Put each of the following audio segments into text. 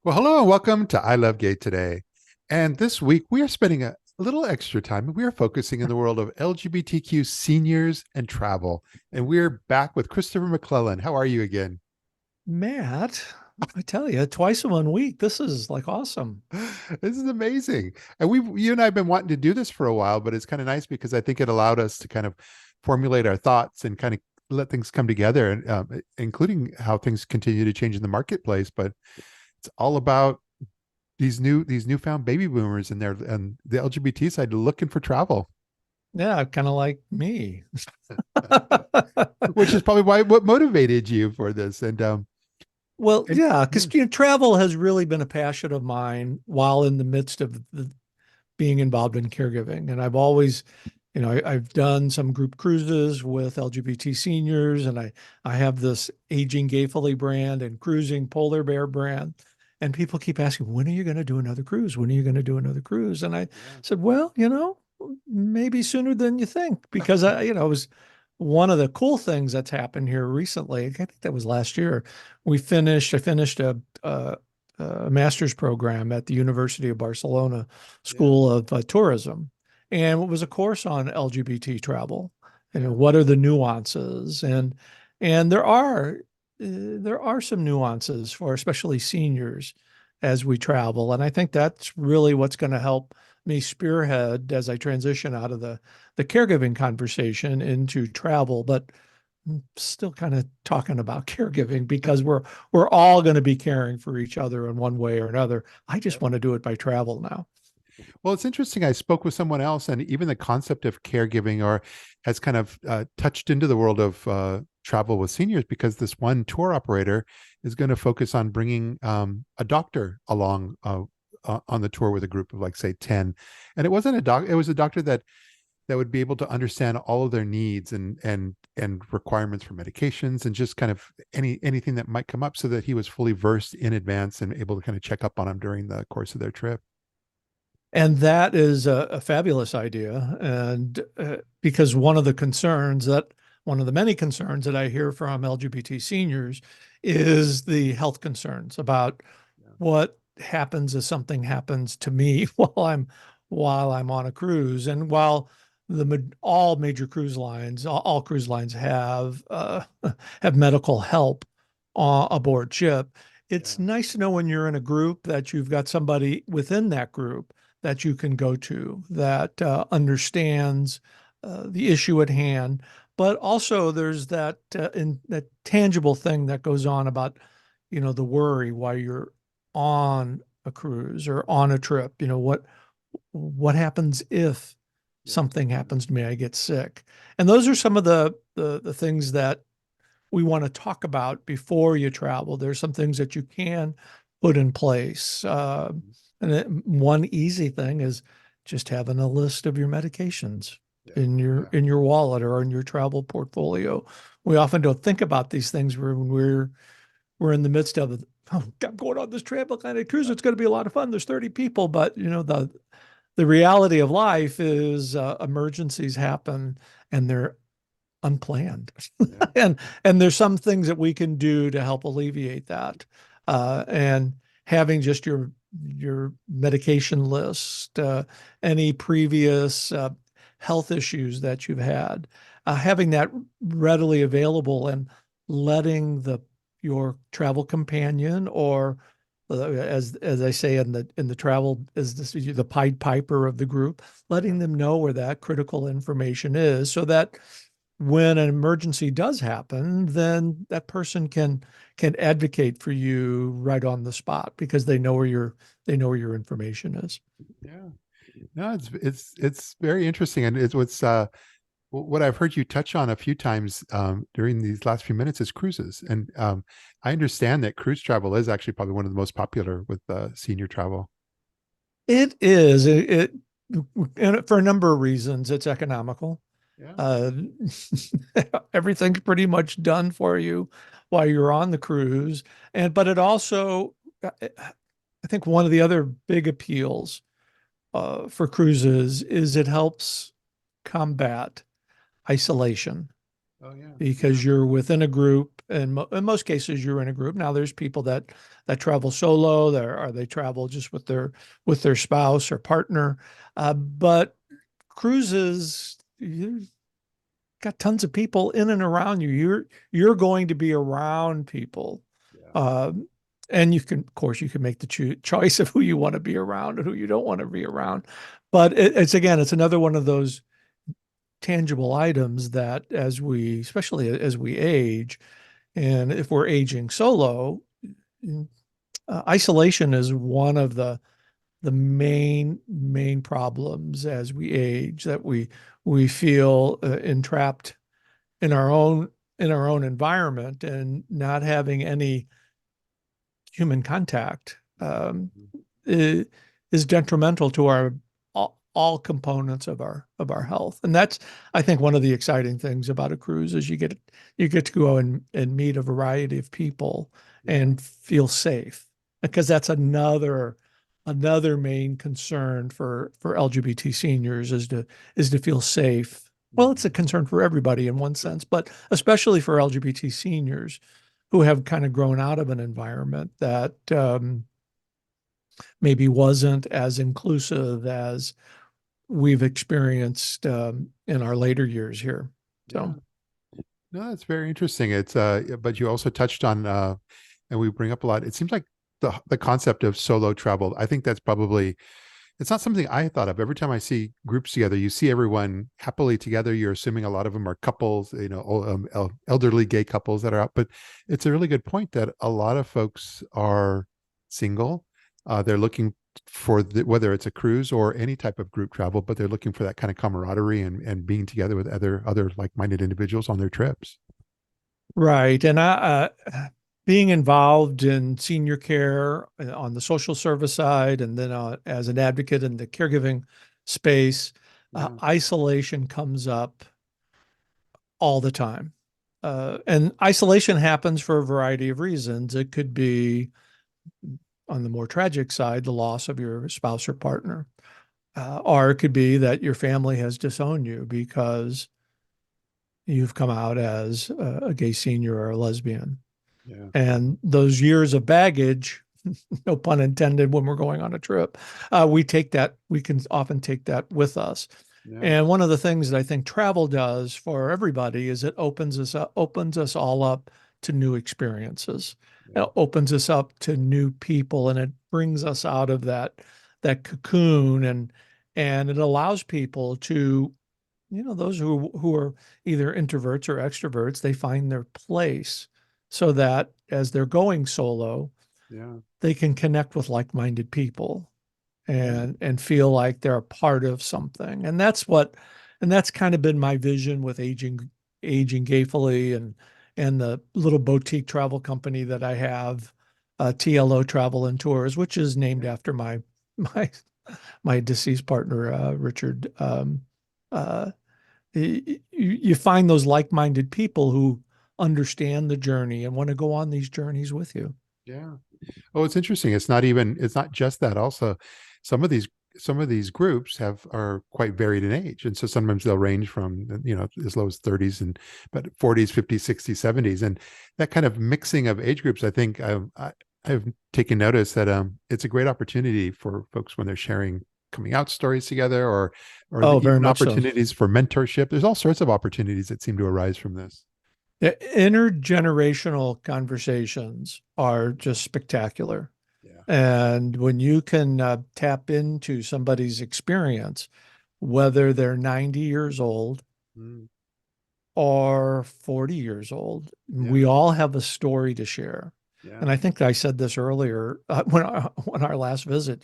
Well, hello and welcome to I Love Gay Today. And this week we are spending a little extra time and we are focusing in the world of LGBTQ seniors and travel. And we're back with Christopher MacLellan. How are you again? Matt, I tell you, twice in 1 week. This is like awesome. This is amazing. And you and I have been wanting to do this for a while, but it's kind of nice because I think it allowed us to kind of formulate our thoughts and kind of let things come together, and including how things continue to change in the marketplace. But it's all about these newfound baby boomers and the LGBT side looking for travel, Yeah, kind of like me. which is probably why what motivated you for this. Well, And yeah, yeah, because travel has really been a passion of mine while in the midst of being involved in caregiving. And I've always, I've done some group cruises with LGBT seniors, and I have this aging gayfully brand and cruising polar bear brand. And people keep asking, when are you going to do another cruise? When are you going to do another cruise? And I yeah, said, well, maybe sooner than you think, because it was one of the cool things that's happened here recently. I think that was last year. I finished a master's program at the University of Barcelona yeah, School of Tourism, and it was a course on LGBT travel. yeah. What are the nuances? And there are some nuances for especially seniors as we travel, and I think that's really what's going to help me spearhead as I transition out of the caregiving conversation into travel, but still kind of talking about caregiving because we're all going to be caring for each other in one way or another. I just Yep. want to do it by travel now. Well, it's interesting. I spoke with someone else, and even the concept of caregiving or has kind of touched into the world of travel with seniors because this one tour operator is going to focus on bringing a doctor along on the tour with a group of like say 10. And it wasn't a doc, it was a doctor that would be able to understand all of their needs and requirements for medications and just kind of anything that might come up so that he was fully versed in advance and able to kind of check up on them during the course of their trip. And that is a fabulous idea. And because one of the many concerns that I hear from LGBT seniors is the health concerns about Yeah. what happens if something happens to me while I'm on a cruise. And while all major cruise lines, all cruise lines have medical help aboard ship, it's Yeah. nice to know when you're in a group that you've got somebody within that group that you can go to that understands the issue at hand. But also, there's that tangible thing that goes on about, the worry while you're on a cruise or on a trip. What happens if Yeah. something happens to me? I get sick, and those are some of the things that we want to talk about before you travel. There's some things that you can put in place. One easy thing is just having a list of your medications Yeah. in your Yeah. in your wallet or in your travel portfolio. We often don't think about these things when we're in the midst of it. Oh, I'm going on this transatlantic cruise. Yeah. It's going to be a lot of fun. There's 30 people, but the reality of life is emergencies happen and they're unplanned. Yeah. and and there's some things that we can do to help alleviate that. And having just your medication list, any previous health issues that you've had, having that readily available and letting your travel companion or as I say in the travel is the Pied Piper of the group, Yeah. letting them know where that critical information is so that when an emergency does happen, then that person can advocate for you right on the spot because they know where your information is. Yeah. No, it's very interesting, and it's what I've heard you touch on a few times during these last few minutes is cruises, and I understand that cruise travel is actually probably one of the most popular with senior travel. It is and for a number of reasons. It's economical. Yeah. Uh, Everything's pretty much done for you while you're on the cruise, but it also, I think, one of the other big appeals for cruises is it helps combat isolation. Oh yeah. Yeah. because you're within a group, and in most cases you're in a group. Now there's people that travel solo, there or they travel just with their spouse or partner. But cruises, you got tons of people in and around you. You're going to be around people. Yeah. Um, and you can, of course, you can make the choice of who you want to be around and who you don't want to be around. But it's again, it's another one of those tangible items that especially as we age, and if we're aging solo, isolation is one of the main problems as we age, that we feel entrapped in our own environment and not having any human contact is, is detrimental to our all components of our health. And that's, I think, one of the exciting things about a cruise is you get to go and meet a variety of people Yeah. and feel safe, because that's another main concern for LGBT seniors is to feel safe. Well, it's a Mhm. concern for everybody in one sense, but especially for LGBT seniors who have kind of grown out of an environment that maybe wasn't as inclusive as we've experienced in our later years here. Yeah. So, No, that's very interesting. It's but you also touched on and we bring up a lot. It seems like the concept of solo travel. I think that's probably it's not something I thought of. Every time I see groups together, you see everyone happily together. You're assuming a lot of them are couples, elderly gay couples that are out. But it's a really good point that a lot of folks are single. They're looking for whether it's a cruise or any type of group travel, but they're looking for that kind of camaraderie and being together with other like-minded individuals on their trips. right. And being involved in senior care on the social service side, and then as an advocate in the caregiving space, Yeah, isolation comes up all the time. And isolation happens for a variety of reasons. It could be, on the more tragic side, the loss of your spouse or partner. Or it could be that your family has disowned you because you've come out as a gay senior or a lesbian. yeah, And those years of baggage, no pun intended, when we're going on a trip, we can often take that with us. yeah, And one of the things that I think travel does for everybody is it opens us all up to new experiences. yeah, It opens us up to new people, and it brings us out of that cocoon, and it allows people to, those who are either introverts or extroverts, they find their place, so that as they're going solo, yeah, they can connect with like-minded people yeah, and feel like they're a part of something. And that's kind of been my vision with aging gayfully, and the little boutique travel company that I have, TLO Travel and Tours, which is named yeah, after my my deceased partner, Richard. Uh, you find those like-minded people who understand the journey and want to go on these journeys with you. yeah. Oh, it's interesting. It's not just that. Also, some of these some of these groups are quite varied in age. And so sometimes they'll range from, as low as 30s and but 40s, 50s, 60s, 70s. And that kind of mixing of age groups, I think I've taken notice that it's a great opportunity for folks when they're sharing coming out stories together Oh, very even much so. opportunities for mentorship. There's all sorts of opportunities that seem to arise from this. Yeah, intergenerational conversations are just spectacular. Yeah. And when you can tap into somebody's experience, whether they're 90 years old Mm, or 40 years old, we yeah. all have a story to share. Yeah. And I think I said this earlier when our last visit,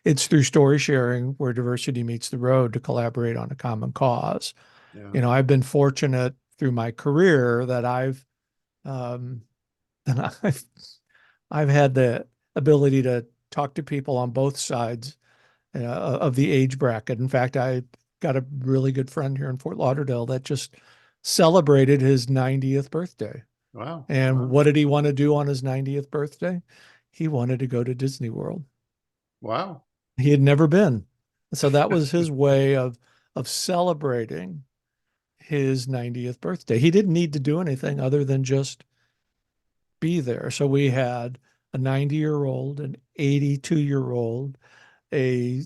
it's through story sharing where diversity meets the road to collaborate on a common cause. Yeah. I've been fortunate through my career that um, and I've had the ability to talk to people on both sides of the age bracket. In fact, I got a really good friend here in Fort Lauderdale that just celebrated his 90th birthday. Wow. And Wow. what did he want to do on his 90th birthday? He wanted to go to Disney World. Wow. He had never been. So that was his way of celebrating his 90th birthday. He didn't need to do anything other than just be there. So we had a 90-year-old, an 82-year-old, a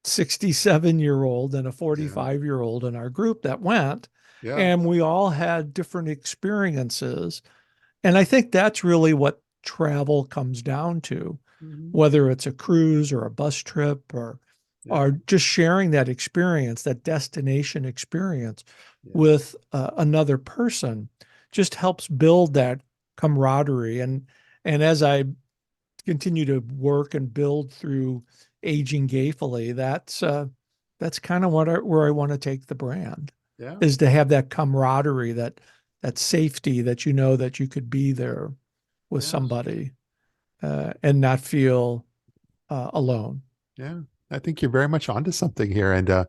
67-year-old, and a Yeah. 45-year-old in our group that went. Yeah. And we all had different experiences. And I think that's really what travel comes down to, Mhm. whether it's a cruise or a bus trip Yeah. or just sharing that experience, that destination experience Yeah. with another person just helps build that camaraderie. And as I continue to work and build through aging gayfully, that's kind of where I want to take the brand, Yeah. is to have that camaraderie, that safety, that you know that you could be there with Yeah. somebody and not feel alone. Yeah. I think you're very much onto something here. And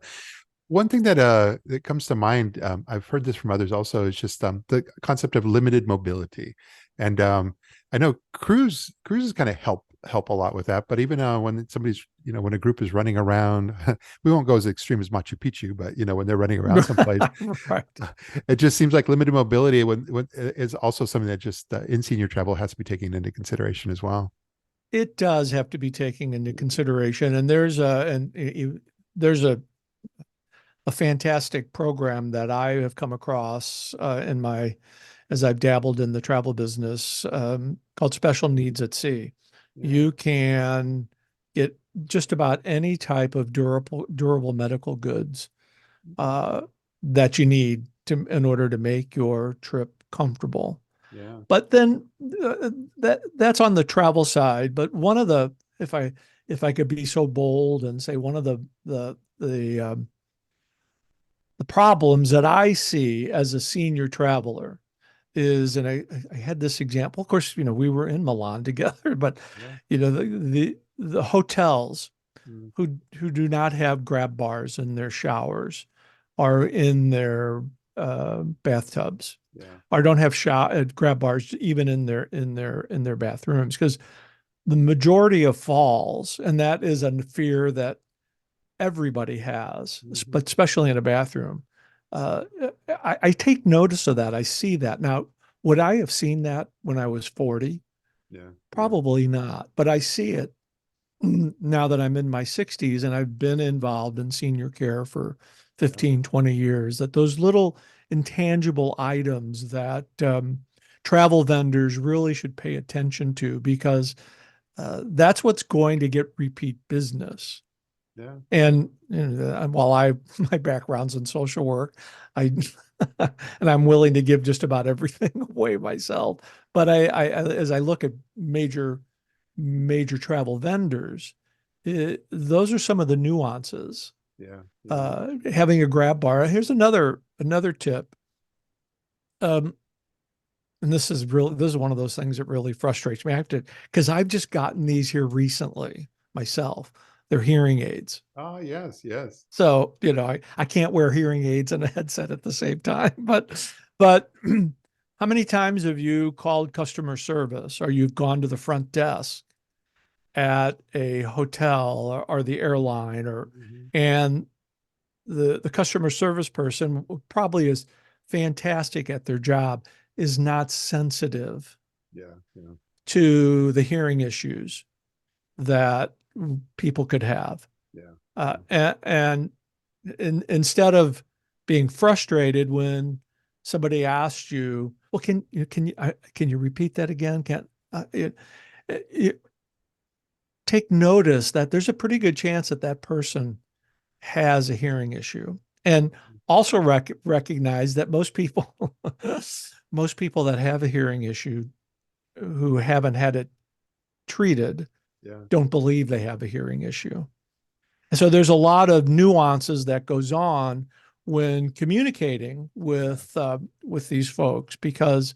one thing that comes to mind, I've heard this from others also, is just the concept of limited mobility. And I know cruises kind of help a lot with that. But even when somebody's, when a group is running around, we won't go as extreme as Machu Picchu, but when they're running around someplace, Right. it just seems like limited mobility when is also something that just in senior travel has to be taken into consideration as well. It does have to be taken into consideration, and there's a fantastic program that I have come across as I've dabbled in the travel business, called Special Needs at Sea. Yeah. You can get just about any type of durable medical goods uh, that you need in order to make your trip comfortable. Yeah. But then that's on the travel side. But one of the if I could be so bold and say one of the problems that I see as a senior traveler is, and I had this example. Of course, we were in Milan together, but Yeah. the hotels Mm. who do not have grab bars in their showers or in their bathtubs, Yeah. or don't have grab bars even in their bathrooms, because the majority of falls, and that is a fear that everybody has, Mhm. but especially in a bathroom. Uh, I take notice of that. I see that. Now, would I have seen that when I was 40? Yeah. Yeah. Probably not, but I see it now that I'm in my 60s and I've been involved in senior care for Yeah. 15, 20 years, that those little intangible items that travel vendors really should pay attention to, because that's what's going to get repeat business. Yeah. And while my background's in social work, I and I'm willing to give just about everything away myself. But as I look at major travel vendors, those are some of the nuances. Yeah. Yeah. Having a grab bar. Here's another tip. Um, and this is one of those things that really frustrates me. I have to, because I've just gotten these here recently myself. They're hearing aids. Oh, yes. Yes. So, I can't wear hearing aids and a headset at the same time. But how many times have you called customer service, or you've gone to the front desk at a hotel or the airline, Mhm. and the customer service person probably is fantastic at their job, is not sensitive Yeah. Yeah. to the hearing issues that people could have. Yeah. Uh, Yeah. and instead of being frustrated when somebody asks you, well, can you repeat that again? Can it take notice that there's a pretty good chance that that person has a hearing issue, and also recognize that most people, most people that have a hearing issue who haven't had it treated Yeah. don't believe they have a hearing issue. And so there's a lot of nuances that goes on when communicating Yeah. with these folks, because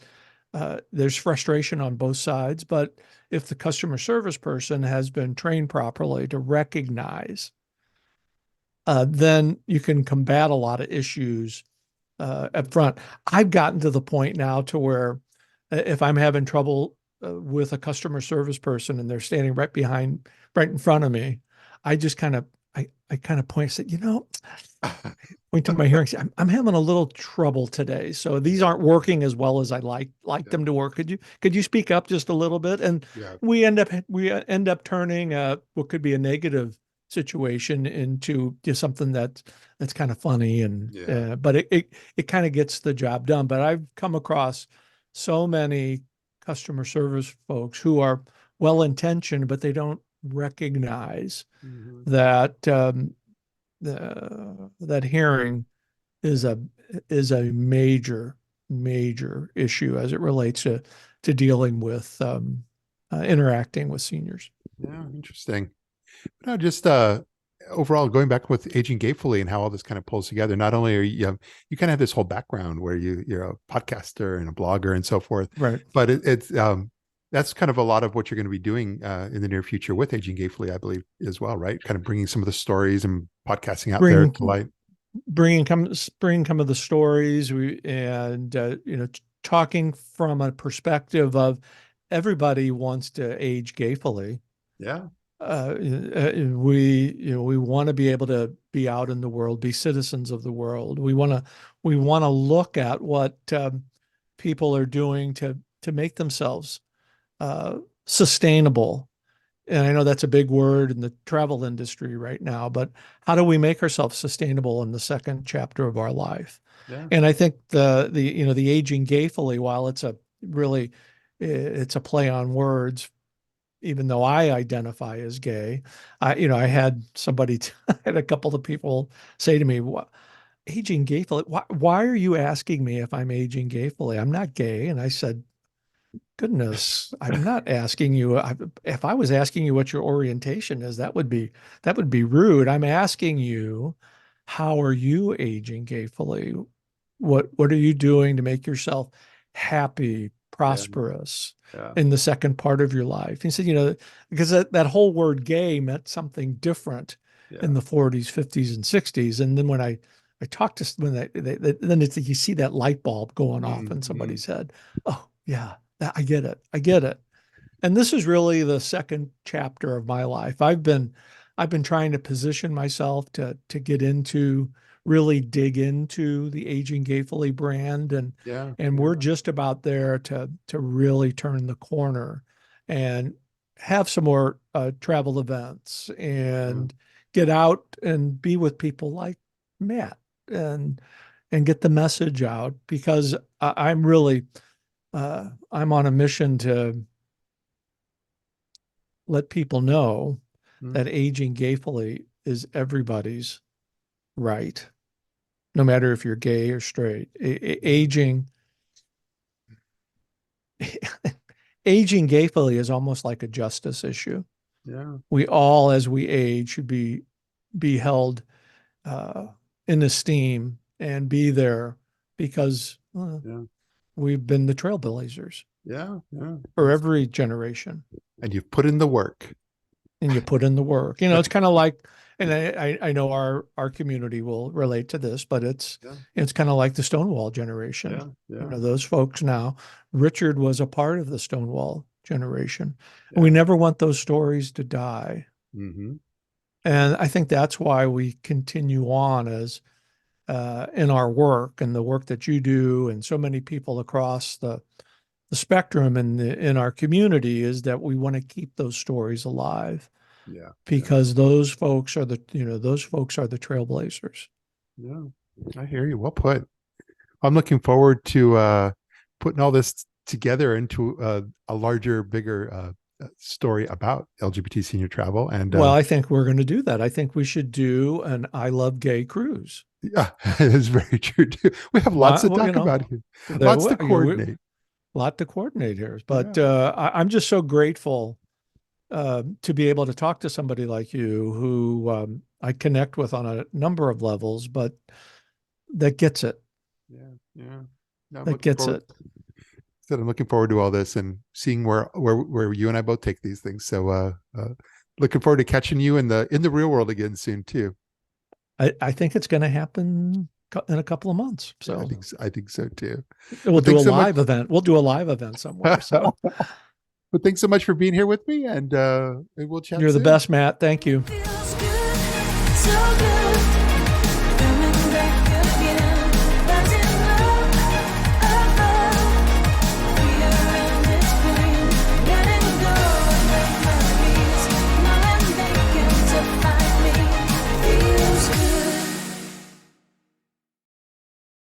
there's frustration on both sides. But if the customer service person has been trained properly to recognize, then you can combat a lot of issues up front. I've gotten to the point now to where if I'm having trouble with a customer service person and they're standing right in front of me, I just kind of I kind of point, said, point to my hearing, say, I'm having a little trouble today. So these Yeah, aren't working as well as I like yeah, them to work. Could you speak up just a little bit? And yeah, we end up turning what could be a negative situation into just something that's kind of funny, and yeah. but it kind of gets the job done. But I've come across so many customer service folks who are well intentioned, but they don't recognize Mhm. that that hearing is Yeah, a major issue as it relates to dealing with interacting with seniors. yeah, interesting. No, just overall going back with aging gratefully and how all this kind of pulls together. Not only are you kind of have this whole background where you're a podcaster and a blogger and so forth, Right. but it's that's kind of a lot of what you're going to be doing in the near future with aging gratefully, I believe, as well, right? Kind of bringing some of the stories and podcasting out there to Bring light. bring some of the stories and talking from a perspective of everybody wants to age gayfully. Yeah, We want to be able to be out in the world, be citizens of the world. We want to look at what people are doing to make themselves sustainable. And I know that's a big word in the travel industry right now, but how do we make ourselves sustainable in the second chapter of our life? yeah, And I think the aging gayfully, while it's a play on words, even though I identify as gay, I had I had a couple of people say to me, aging gayfully, why are you asking me if I'm aging gayfully? I'm not gay. And I said, goodness, I'm not asking you. If I was asking you what your orientation is, that would be rude. I'm asking you, how are you aging gayfully? What are you doing to make yourself happy, yeah, prosperous yeah, in the second part of your life? He said, because that whole word gay meant something different in yeah. the 40s, 50s, and 60s. And then when I talked to when then you see that light bulb going off in Mm-hmm. somebody's head. Oh yeah, I get it. I get it. And this is really the second chapter of my life. I've been trying to position myself to get into really dig into the Aging Gayfully brand, Yeah, and we're yeah, just about there to really turn the corner and have some more travel events yeah. and get out and be with people like Matt and get the message out, because I'm on a mission to let people know Mm, that aging gayfully is everybody's right, no matter if you're gay or straight. yeah, Aging gayfully is almost like a justice issue. yeah, We all, as we age, should be held uh, in esteem and be there because yeah, we've been the trailblazers yeah, yeah. for every generation. And you've put in the work. And you put in the work. It's kind of like, and I know our community will relate to this, but it's Yeah, it's kind of like the Stonewall generation. yeah, yeah, Those folks now. Richard was a part of the Stonewall generation. And we yeah. never want those stories to die. Mm-hmm. And I think that's why we continue on as in our work and the work that you do, and so many people across the spectrum in our community, is that we want to keep those stories alive, Yeah, yeah, because those folks are the trailblazers. yeah. I hear you. Well put. I'm looking forward to putting all this together into a larger, bigger story about LGBT senior travel. And Well, I think we're going to do that. I think we should do an I Love Gay cruise. yeah, it's very true too. We have lots to Well, talk about here, lots to well, coordinate. lot to coordinate here, but Yeah, I'm just so grateful to be able to talk to somebody like you, who I connect with on a number of levels, but that gets it. yeah, yeah. No, I'm That looking gets forward. it. Said I'm looking forward to all this and seeing where you and I both take these things. So looking forward to catching you in the real world again soon too. I think it's going to happen in a couple of months. Yeah, So I think so too. we'll Well, do a thanks so much. live event. We'll do a live event somewhere. So But thanks so much for being here with me, and we'll chat you're the soon. best, Matt. Thank you.